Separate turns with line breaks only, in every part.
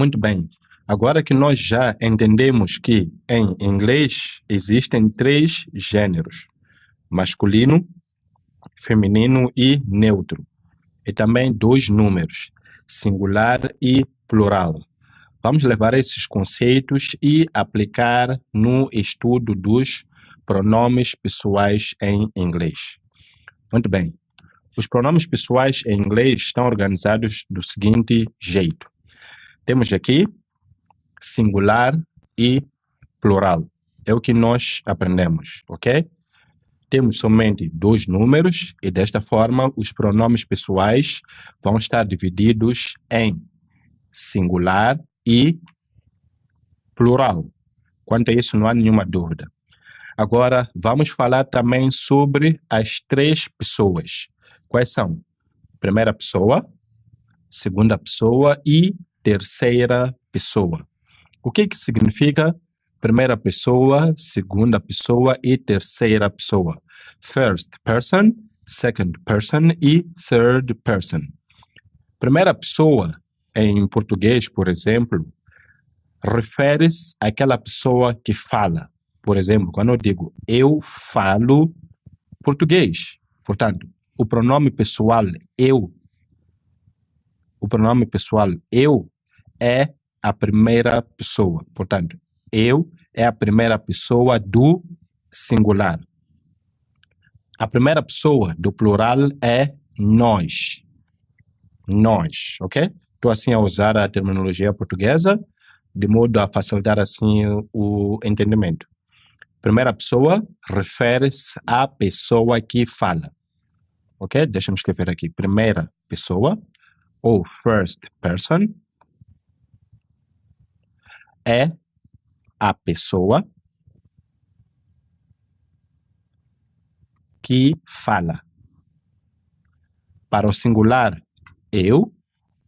Muito bem. Agora que nós já entendemos que em inglês existem 3 gêneros: masculino, feminino e neutro. E também 2 números, singular e plural. Vamos levar esses conceitos e aplicar no estudo dos pronomes pessoais em inglês. Muito bem. Os pronomes pessoais em inglês estão organizados do seguinte jeito. Temos aqui singular e plural. É o que nós aprendemos, ok? Temos somente 2 números e desta forma os pronomes pessoais vão estar divididos em singular e plural. Quanto a isso não há nenhuma dúvida. Agora vamos falar também sobre as 3 pessoas. Quais são? Primeira pessoa, segunda pessoa e terceira pessoa. O que significa primeira pessoa, segunda pessoa e terceira pessoa? First person, second person e third person. Primeira pessoa, em português, por exemplo, refere-se àquela pessoa que fala. Por exemplo, quando eu digo eu falo português, portanto, o pronome pessoal eu é a primeira pessoa. Portanto, eu é a primeira pessoa do singular. A primeira pessoa do plural é nós. Nós, ok? Estou assim a usar a terminologia portuguesa de modo a facilitar assim o entendimento. Primeira pessoa refere-se à pessoa que fala. Ok? Deixa-me escrever aqui. Primeira pessoa ou first person é a pessoa que fala. Para o singular, eu,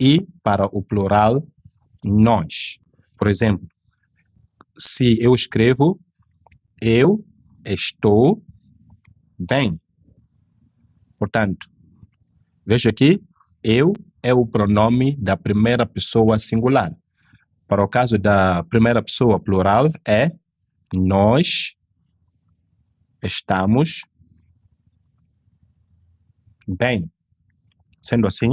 e para o plural, nós. Por exemplo, se eu escrevo eu estou bem. Portanto, veja aqui, eu é o pronome da primeira pessoa singular. Para o caso da primeira pessoa plural é nós estamos bem. Sendo assim,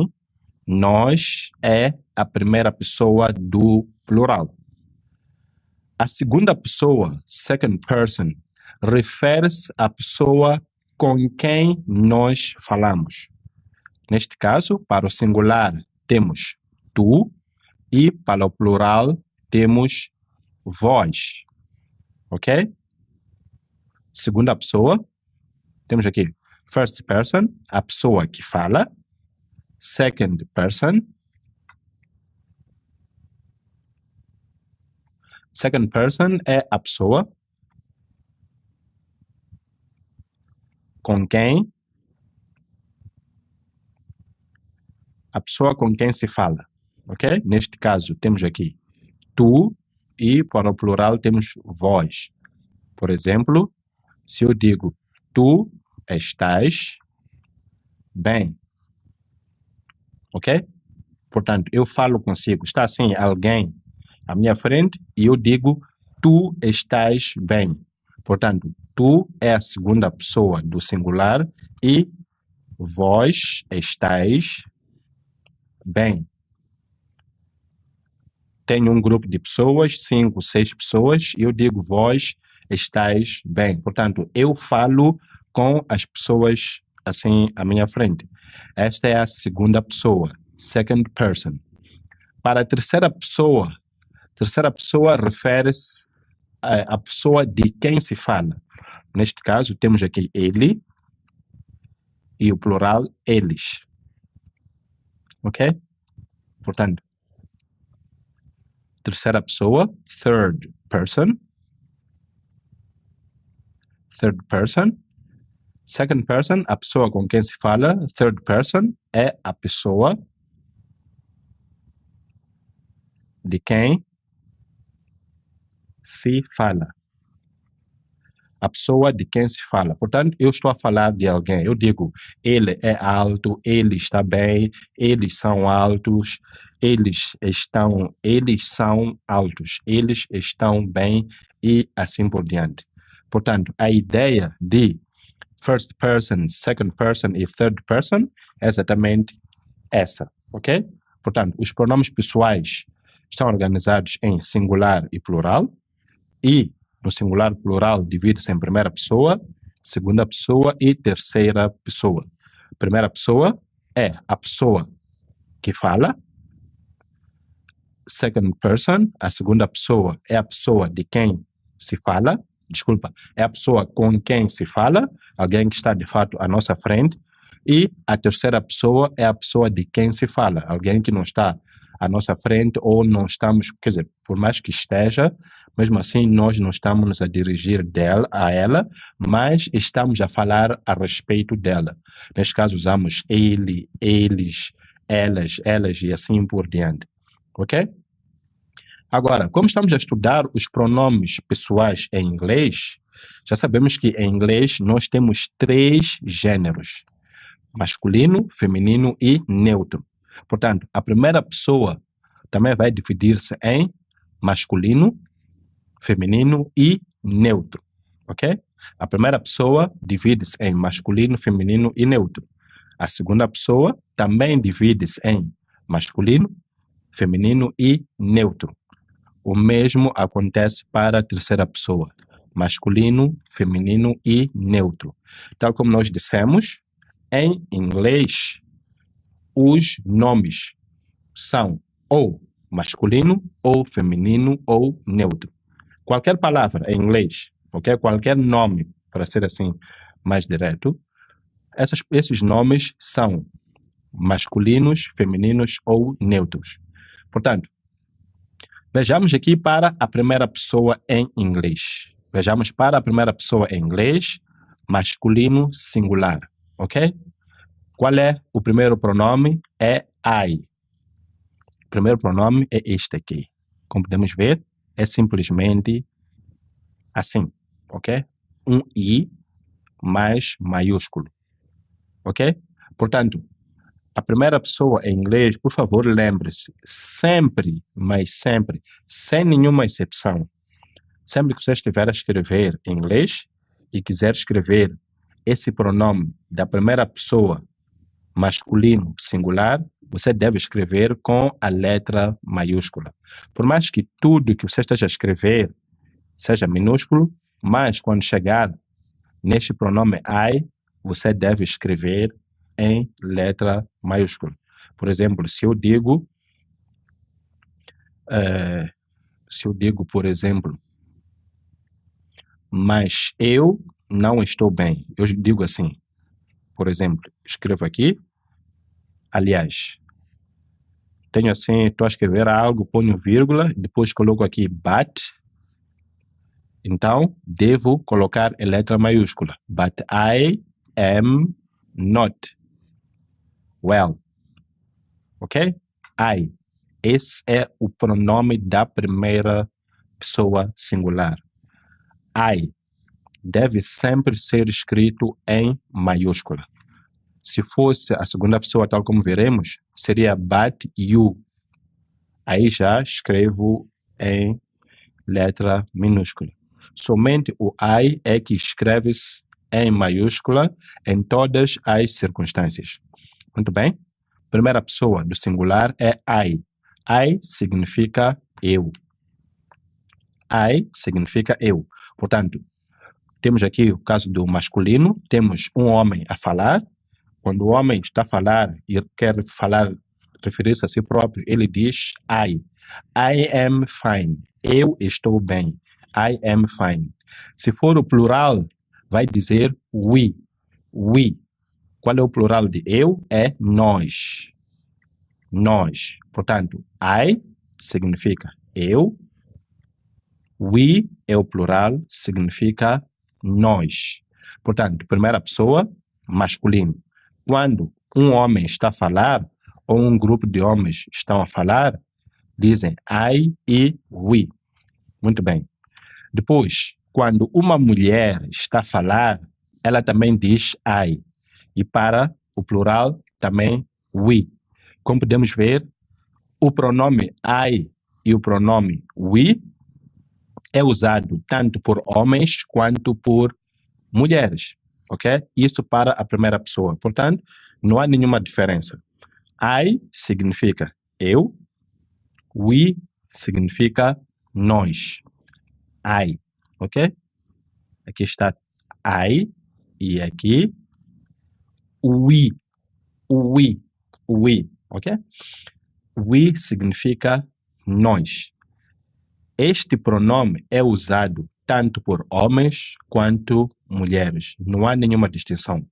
nós é a primeira pessoa do plural. A segunda pessoa, second person, refere-se à pessoa com quem nós falamos. Neste caso, para o singular, temos tu e para o plural, temos vós. Ok? Segunda pessoa, temos aqui first person, a pessoa que fala. Second person. Second person é a pessoa com quem se fala, ok? Neste caso, temos aqui tu e para o plural temos vós. Por exemplo, se eu digo tu estás bem, ok? Portanto, eu falo consigo, está assim alguém à minha frente e eu digo tu estás bem. Portanto, tu é a segunda pessoa do singular e vós estáis bem. Tenho um grupo de pessoas, 5, 6 pessoas, e eu digo vós estáis bem. Portanto, eu falo com as pessoas assim à minha frente. Esta é a segunda pessoa, second person. Para a terceira pessoa refere-se à pessoa de quem se fala. Neste caso, temos aqui ele e o plural eles. Ok? Portanto, terceira pessoa, third person. Third person. Second person, a pessoa com quem se fala. Third person é a pessoa de quem se fala. a pessoa de quem se fala. Portanto, eu estou a falar de alguém. Eu digo, ele é alto, ele está bem, eles são altos, eles são altos, eles estão bem e assim por diante. Portanto, a ideia de first person, second person e third person é exatamente essa, ok? Portanto, os pronomes pessoais estão organizados em singular e plural, e no singular plural divide-se em primeira pessoa, segunda pessoa e terceira pessoa. Primeira pessoa é a pessoa que fala. Second person, a segunda pessoa é a pessoa de quem se fala. Desculpa, é a pessoa com quem se fala, alguém que está de fato à nossa frente. E a terceira pessoa é a pessoa de quem se fala, alguém que não está à nossa frente ou não estamos, quer dizer, por mais que esteja, mesmo assim nós não estamos a dirigir a ela, mas estamos a falar a respeito dela. Neste caso usamos ele, eles, elas e assim por diante, ok? Agora, como estamos a estudar os pronomes pessoais em inglês, já sabemos que em inglês nós temos 3 gêneros: masculino, feminino e neutro. Portanto, a primeira pessoa também vai dividir-se em masculino, feminino e neutro, ok? A primeira pessoa divide-se em masculino, feminino e neutro. A segunda pessoa também divide-se em masculino, feminino e neutro. O mesmo acontece para a terceira pessoa, masculino, feminino e neutro. Tal como nós dissemos, em inglês, os nomes são ou masculino, ou feminino, ou neutro. Qualquer palavra em inglês, okay? Qualquer nome, para ser assim mais direto, esses nomes são masculinos, femininos ou neutros. Portanto, vejamos aqui para a primeira pessoa em inglês. Vejamos para a primeira pessoa em inglês, masculino singular, ok? Qual é o primeiro pronome? É I. O primeiro pronome é este aqui. Como podemos ver, é simplesmente assim, ok? Um I mais maiúsculo, ok? Portanto, a primeira pessoa em inglês, por favor, lembre-se, sempre, mas sempre, sem nenhuma exceção, sempre que você estiver a escrever em inglês e quiser escrever esse pronome da primeira pessoa masculino singular, você deve escrever com a letra maiúscula. Por mais que tudo que você esteja a escrever seja minúsculo, mas quando chegar neste pronome I, você deve escrever em letra maiúscula. Por exemplo, se eu digo, por exemplo, mas eu não estou bem. Eu digo assim, por exemplo, escrevo aqui, aliás, tenho assim, estou a escrever algo, ponho vírgula, depois coloco aqui but, então devo colocar a letra maiúscula. But I am not well. Ok? I. Esse é o pronome da primeira pessoa singular. I deve sempre ser escrito em maiúscula. Se fosse a segunda pessoa, tal como veremos, seria but you. Aí já escrevo em letra minúscula. Somente o I é que escreve-se em maiúscula em todas as circunstâncias. Muito bem? Primeira pessoa do singular é I. I significa eu. I significa eu. Portanto, temos aqui o caso do masculino, temos um homem a falar. Quando o homem está a falar e quer falar, referir-se a si próprio, ele diz I. I am fine. Eu estou bem. I am fine. Se for o plural, vai dizer we. We. Qual é o plural de eu? É nós. Nós. Portanto, I significa eu. We é o plural, significa nós. Portanto, primeira pessoa, masculino. Quando um homem está a falar, ou um grupo de homens estão a falar, dizem I e we. Muito bem. Depois, quando uma mulher está a falar, ela também diz I. E para o plural, também we. Como podemos ver, o pronome I e o pronome we é usado tanto por homens quanto por mulheres, ok? Isso para a primeira pessoa. Portanto, não há nenhuma diferença. I significa eu, we significa nós. I, ok? Aqui está I e aqui we, ok? We significa nós. Este pronome é usado tanto por homens quanto mulheres. Não há nenhuma distinção.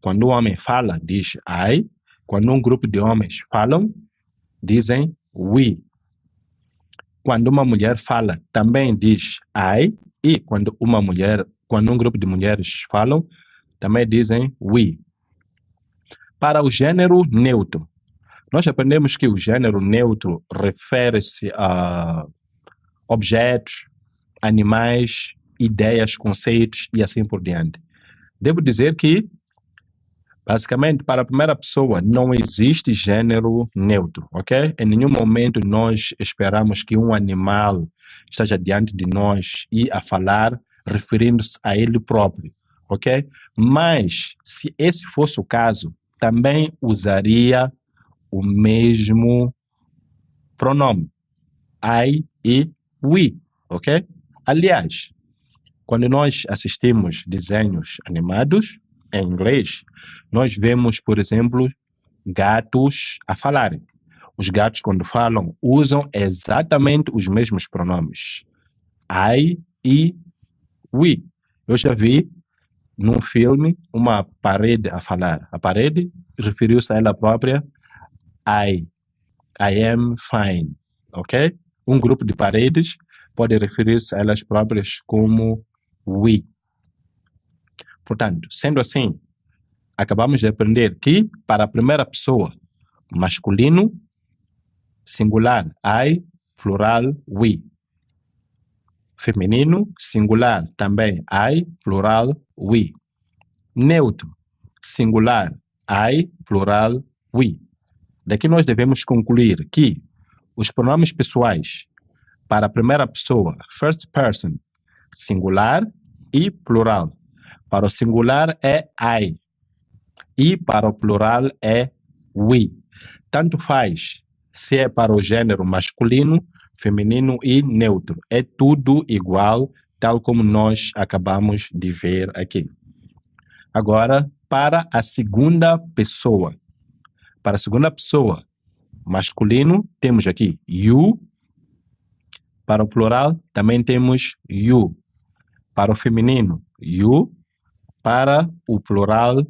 Quando um homem fala, diz I. Quando um grupo de homens falam, dizem we. Quando uma mulher fala, também diz I. E quando um grupo de mulheres falam, também dizem we. Para o gênero neutro, nós aprendemos que o gênero neutro refere-se a objetos, animais, ideias, conceitos e assim por diante. Devo dizer que, basicamente, para a primeira pessoa não existe gênero neutro, ok? Em nenhum momento nós esperamos que um animal esteja diante de nós e a falar referindo-se a ele próprio, ok? Mas, se esse fosse o caso, também usaria o mesmo pronome, I e we, ok? Aliás, quando nós assistimos desenhos animados em inglês, nós vemos, por exemplo, gatos a falarem. Os gatos, quando falam, usam exatamente os mesmos pronomes, I e we. Eu já vi num filme uma parede a falar. A parede referiu-se a ela própria, I am fine, ok? Um grupo de paredes pode referir-se a elas próprias como we. Portanto, sendo assim, acabamos de aprender que, para a primeira pessoa, masculino, singular I, plural we. Feminino, singular também I, plural we. Neutro, singular I, plural we. Daqui nós devemos concluir que os pronomes pessoais para a primeira pessoa, first person, singular e plural. Para o singular é I e para o plural é we. Tanto faz se é para o gênero masculino, feminino e neutro. É tudo igual, tal como nós acabamos de ver aqui. Agora, para a segunda pessoa. Para a segunda pessoa, masculino, temos aqui you. Para o plural, também temos you. Para o feminino, you. Para o plural,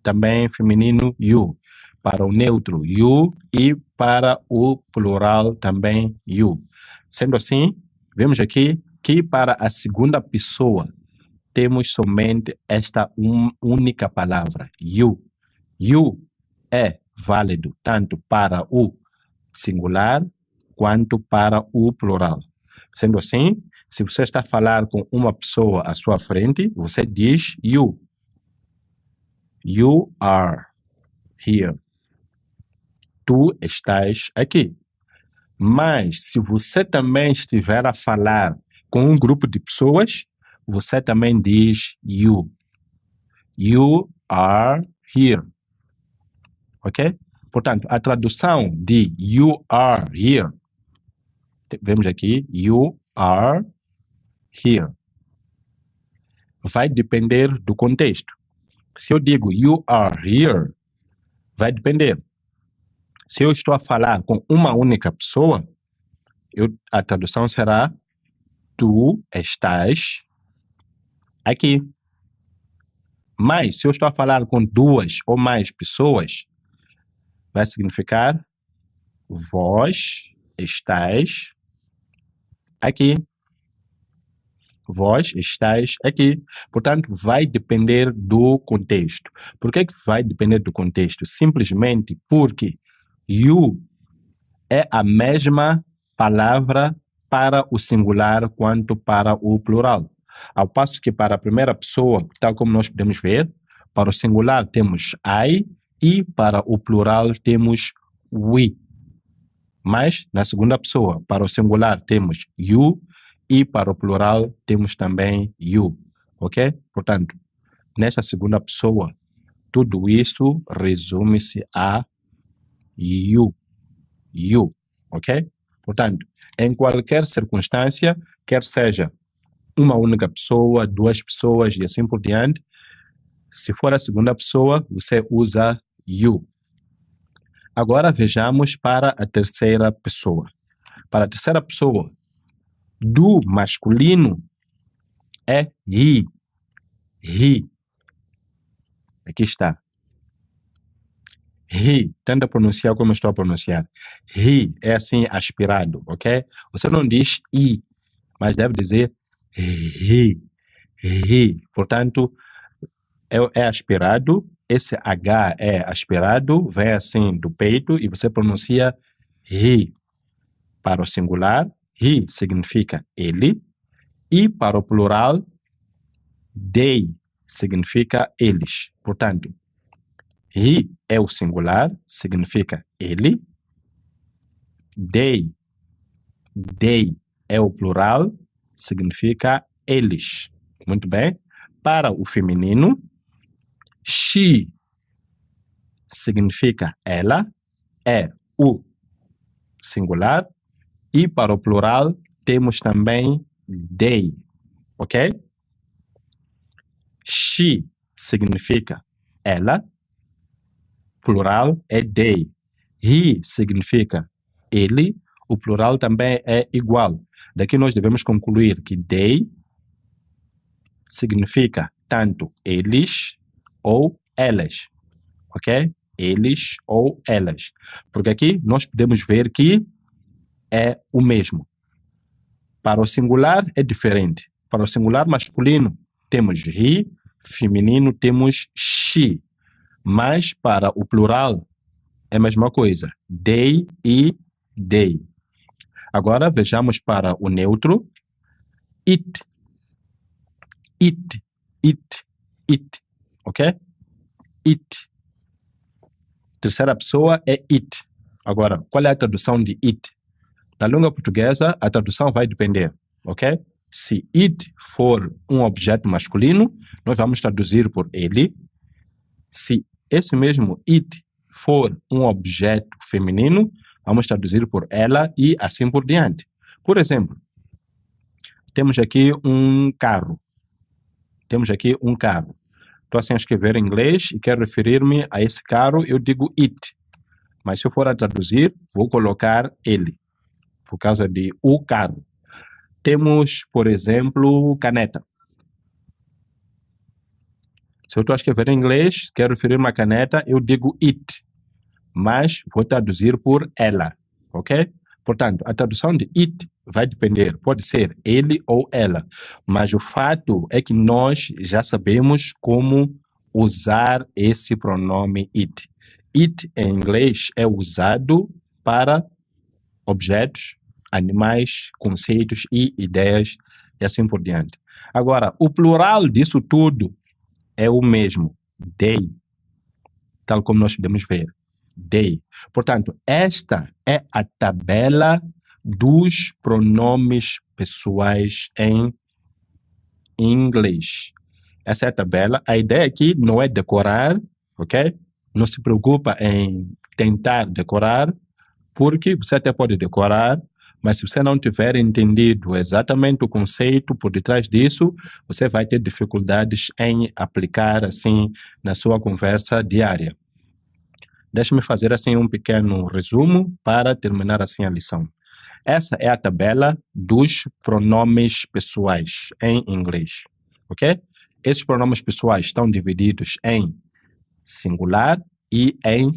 também feminino, you. Para o neutro, you. E para o plural, também you. Sendo assim, vemos aqui que para a segunda pessoa, temos somente esta única palavra, you. You é válido tanto para o singular quanto para o plural. Sendo assim, se você está a falar com uma pessoa à sua frente, você diz you. You are here. Tu estás aqui. Mas, se você também estiver a falar com um grupo de pessoas, você também diz you. You are here. Ok? Portanto, a tradução de you are here, vemos aqui, you are here, vai depender do contexto. Se eu digo you are here, vai depender. Se eu estou a falar com uma única pessoa, a tradução será tu estás aqui. Mas se eu estou a falar com duas ou mais pessoas, vai significar vós estáis aqui. Vós estáis aqui. Portanto, vai depender do contexto. Por que vai depender do contexto? Simplesmente porque you é a mesma palavra para o singular quanto para o plural. Ao passo que para a primeira pessoa, tal como nós podemos ver, para o singular temos I e para o plural temos we. Mas na segunda pessoa, para o singular temos you e para o plural temos também you, ok? Portanto, nessa segunda pessoa, tudo isso resume-se a you, ok? Portanto, em qualquer circunstância, quer seja uma única pessoa, duas pessoas e assim por diante, se for a segunda pessoa, você usa you. Agora vejamos para a terceira pessoa. Para a terceira pessoa, do masculino é he. Aqui está. He. Tenta pronunciar como eu estou a pronunciar. He é assim aspirado, ok? Você não diz i, mas deve dizer he. Portanto, é aspirado. Esse H é aspirado, vem assim do peito e você pronuncia he. Para o singular, he significa ele. E para o plural, they significa eles. Portanto, he é o singular, significa ele. They é o plural, significa eles. Muito bem. Para o feminino, she significa ela, é o singular. E para o plural, temos também they, ok? She significa ela, plural é they. He significa ele, o plural também é igual. Daqui nós devemos concluir que they significa tanto eles ou elas, ok? Eles ou elas. Porque aqui nós podemos ver que é o mesmo. Para o singular é diferente. Para o singular masculino temos he, feminino temos she. Mas para o plural é a mesma coisa. They e they. Agora vejamos para o neutro. It. Ok? It. Terceira pessoa é it. Agora, qual é a tradução de it? Na língua portuguesa, a tradução vai depender, ok? Se it for um objeto masculino, nós vamos traduzir por ele. Se esse mesmo it for um objeto feminino, vamos traduzir por ela e assim por diante. Por exemplo, temos aqui um carro. Estou assim a escrever em inglês e quero referir-me a esse carro, eu digo it. Mas se eu for a traduzir, vou colocar ele, por causa de o carro. Temos, por exemplo, caneta. Se eu estou a escrever em inglês, quero referir-me a caneta, eu digo it, mas vou traduzir por ela, ok? Portanto, a tradução de it vai depender, pode ser ele ou ela, mas o fato é que nós já sabemos como usar esse pronome it. It, em inglês, é usado para objetos, animais, conceitos e ideias e assim por diante. Agora, o plural disso tudo é o mesmo, they, tal como nós podemos ver, they. Portanto, esta é a tabela dos pronomes pessoais em inglês. Essa é a tabela. A ideia aqui não é decorar, ok? Não se preocupa em tentar decorar, porque você até pode decorar, mas se você não tiver entendido exatamente o conceito por detrás disso, você vai ter dificuldades em aplicar assim na sua conversa diária. Deixe-me fazer assim um pequeno resumo para terminar assim a lição. Essa é a tabela dos pronomes pessoais em inglês, ok? Esses pronomes pessoais estão divididos em singular e em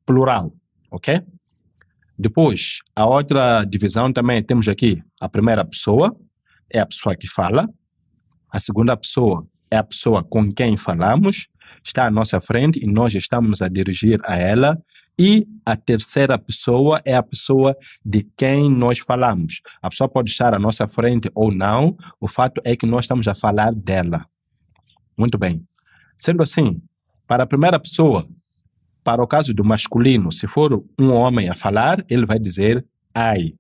plural, ok? Depois, a outra divisão também temos aqui a primeira pessoa, é a pessoa que fala. A segunda pessoa é a pessoa com quem falamos, está à nossa frente e nós estamos a dirigir a ela. E a terceira pessoa é a pessoa de quem nós falamos. A pessoa pode estar à nossa frente ou não, o fato é que nós estamos a falar dela. Muito bem. Sendo assim, para a primeira pessoa, para o caso do masculino, se for um homem a falar, ele vai dizer I.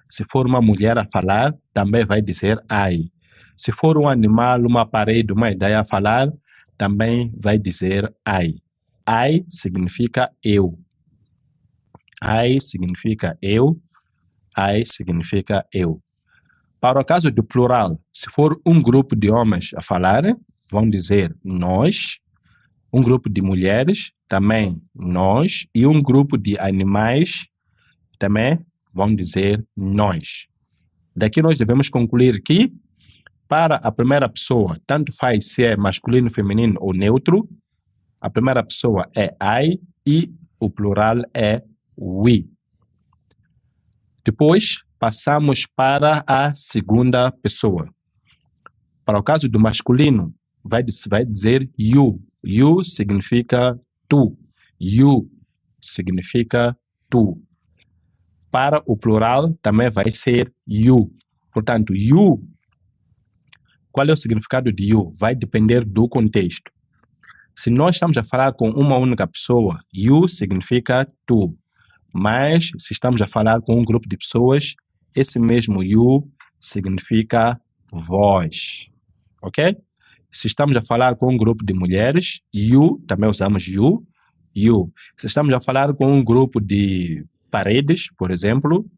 Se for uma mulher a falar, também vai dizer I. Se for um animal, uma parede, uma ideia a falar, também vai dizer I. I significa eu. I significa eu. I significa eu. Para o caso do plural, se for um grupo de homens a falar, vão dizer nós. Um grupo de mulheres, também nós. E um grupo de animais, também vão dizer nós. Daqui nós devemos concluir que, para a primeira pessoa, tanto faz se é masculino, feminino ou neutro, a primeira pessoa é I e o plural é we. Depois, passamos para a segunda pessoa. Para o caso do masculino, vai dizer you. You significa tu. You significa tu. Para o plural, também vai ser you. Portanto, you, qual é o significado de you? Vai depender do contexto. Se nós estamos a falar com uma única pessoa, you significa tu. Mas, se estamos a falar com um grupo de pessoas, esse mesmo you significa vós. Ok? Se estamos a falar com um grupo de mulheres, you, também usamos you, you. Se estamos a falar com um grupo de paredes, por exemplo,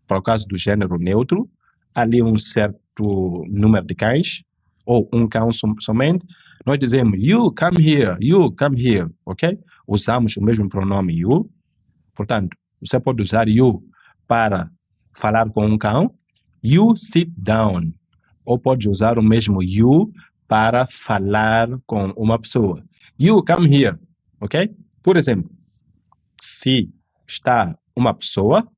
para o caso do gênero neutro, ali um certo número de cães, ou um cão somente, nós dizemos you come here, ok? Usamos o mesmo pronome you. Portanto, você pode usar you para falar com um cão, you sit down, ou pode usar o mesmo you para falar com uma pessoa. You come here, ok? Por exemplo, se está uma pessoa,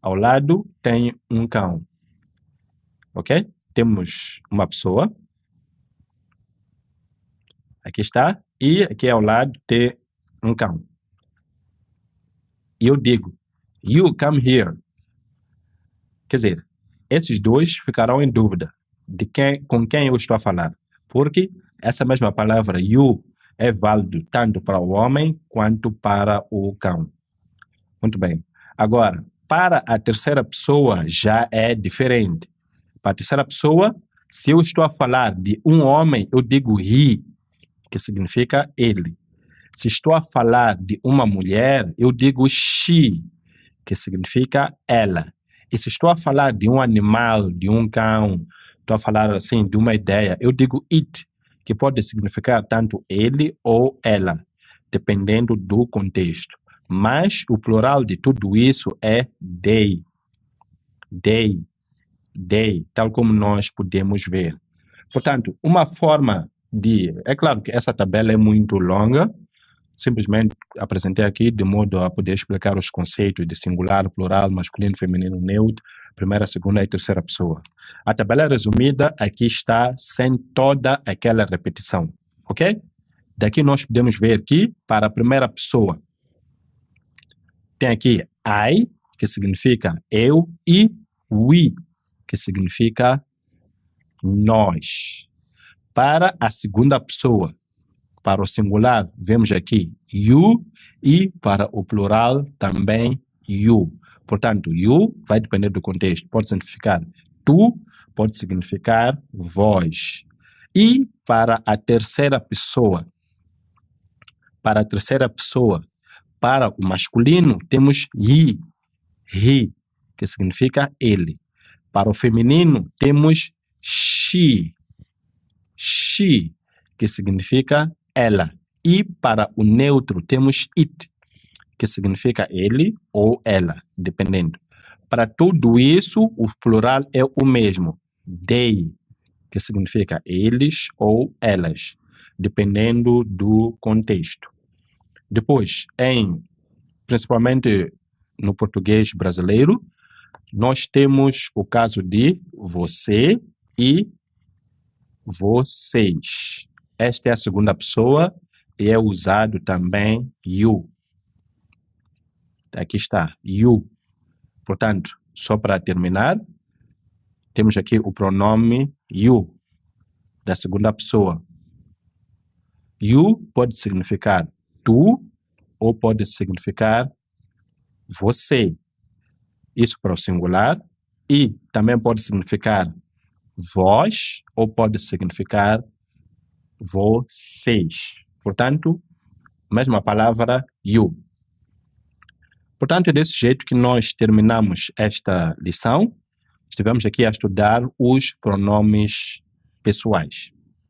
ao lado tem um cão, ok? Temos uma pessoa, aqui está, e aqui ao lado tem um cão. E eu digo, you come here. Quer dizer, esses dois ficarão em dúvida de com quem eu estou a falar. Porque essa mesma palavra you é válido tanto para o homem quanto para o cão. Muito bem. Agora, para a terceira pessoa já é diferente. Para a terceira pessoa, se eu estou a falar de um homem, eu digo he, que significa ele. Se estou a falar de uma mulher, eu digo she, que significa ela. E se estou a falar de um animal, de um cão, estou a falar assim de uma ideia, eu digo it, que pode significar tanto ele ou ela, dependendo do contexto. Mas o plural de tudo isso é they. They. They, tal como nós podemos ver. Portanto, uma forma de... É claro que essa tabela é muito longa, simplesmente apresentei aqui de modo a poder explicar os conceitos de singular, plural, masculino, feminino, neutro, primeira, segunda e terceira pessoa. A tabela resumida aqui está sem toda aquela repetição, ok? Daqui nós podemos ver que, para a primeira pessoa, tem aqui I, que significa eu, e we, que significa nós. Para a segunda pessoa, para o singular, vemos aqui you, e para o plural também you. Portanto, you vai depender do contexto. Pode significar tu, pode significar vós. E para a terceira pessoa, para o masculino, temos he, que significa ele. Para o feminino, temos she, que significa ela. E para o neutro, temos it, que significa ele ou ela, dependendo. Para tudo isso, o plural é o mesmo, they, que significa eles ou elas, dependendo do contexto. Depois, principalmente no português brasileiro, nós temos o caso de você e vocês. Esta é a segunda pessoa e é usado também you. Aqui está, you. Portanto, só para terminar, temos aqui o pronome you, da segunda pessoa. You pode significar tu ou pode significar você. Isso para o singular. E também pode significar vós ou pode significar vocês. Portanto, mesma palavra you. Portanto, é desse jeito que nós terminamos esta lição. Estivemos aqui a estudar os pronomes pessoais.